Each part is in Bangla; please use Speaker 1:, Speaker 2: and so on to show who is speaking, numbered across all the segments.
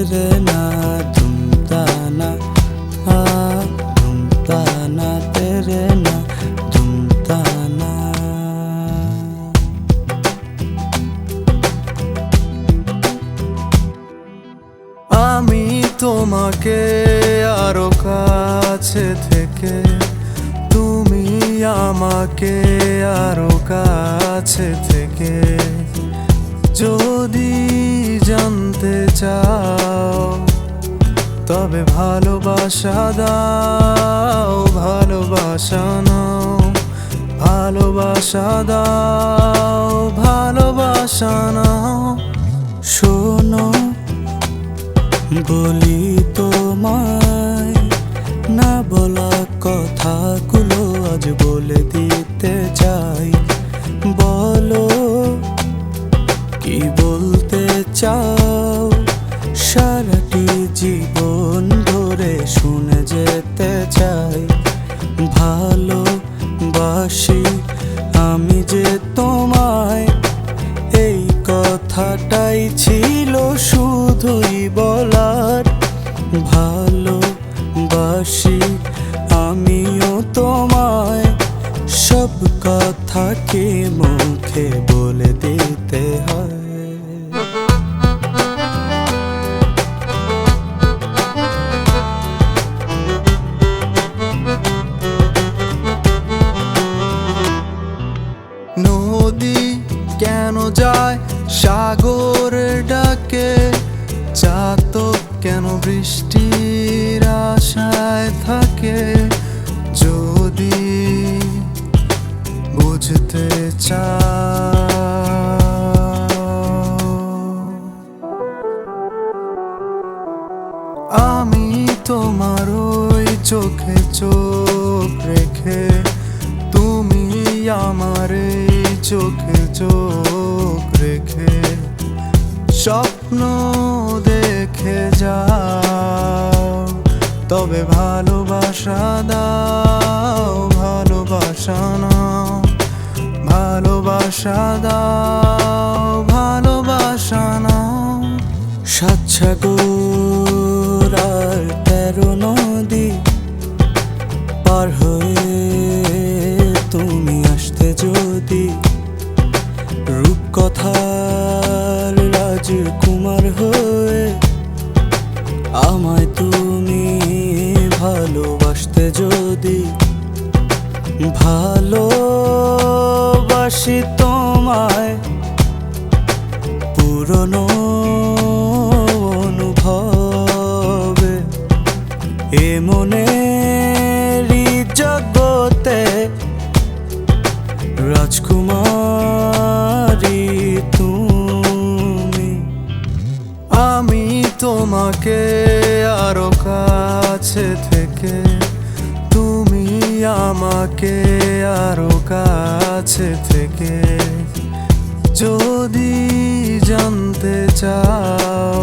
Speaker 1: तेरे ना झूमता ना झूमता ना तेरे ना झूमता ना।
Speaker 2: আমি তোমাকে আরো কাছে থেকে, তুমি আমাকে আরো কাছে থেকে যদি জানতে চাও, তবে ভালোবাসা দাও, ভালোবাসা নাও, ভালোবাসা দাও, ভালোবাসা নাও।
Speaker 1: শোনো বলি তোমায়, না বলা কথাগুলো আজ বলে দিতে চাই। বলো কি বলতে চাও, সারাটি জীবন ধরে শুনে যেতে চাই। ভালোবাসি আমি যে তোমায়, এই কথাটাই ছিল শুধুই বলার। ভালোবাসি আমিও তোমায়, সব কথা কি মুখে বলে দিতে হয়?
Speaker 2: নদী কেন যায় সাগর ডাকে, চাতক কেন বৃষ্টির আশায় থাকে? যদি বুঝতে চাও, আমি তোমার ওই চোখে চোখ রেখে, তুমি আমার এই চোখে চোখ রেখে স্বপ্ন দেখে যাও, তবে ভালোবাসা দাও, ভালোবাসা নাও, ভালোবাসা দাও, ভালোবাসা নাও।
Speaker 1: সাত সাগর আর 13 নদী পার হয়ে তুমি আসতে যদি, রূপকথার রাজকুমার হয়ে আমায় তুমি ভালোবাসতে যদি। ভালোবাসি তোমায় পুরনো অনুভবে, এ মনেরই জগতে রাজকুমারী তুমি।
Speaker 2: আমি তোমাকে আরো কাছে থেকে, তুমি আমাকে আরো কাছে থেকে যদি জানতে চাও,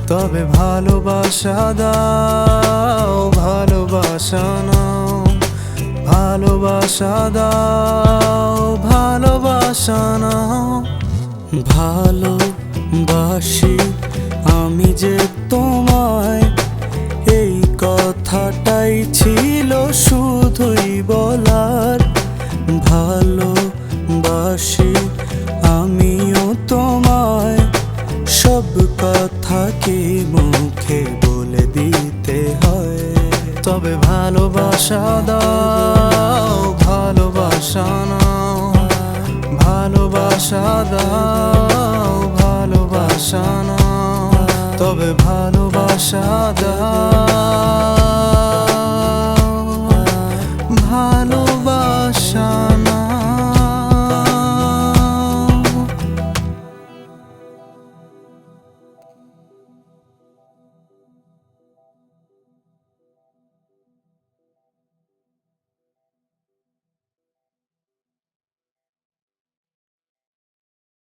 Speaker 2: তবে ভালোবাসা দাও, ভালোবাসা নাও, ভালোবাসা দাও, ভালোবাসা নাও।
Speaker 1: ভালোবাসি আমি যে তোমায়, এই কথাটাই ছিল শুধুই বলার। ভালোবাসি আমিও তোমায়, সব কথা কি মুখে বলে দিতে হয়?
Speaker 2: তবে ভালোবাসা দাও, ভালোবাসা নাও, ভালোবাসা দাও, ভালোবাসা নাও, তবে ভালোবাসা দাও।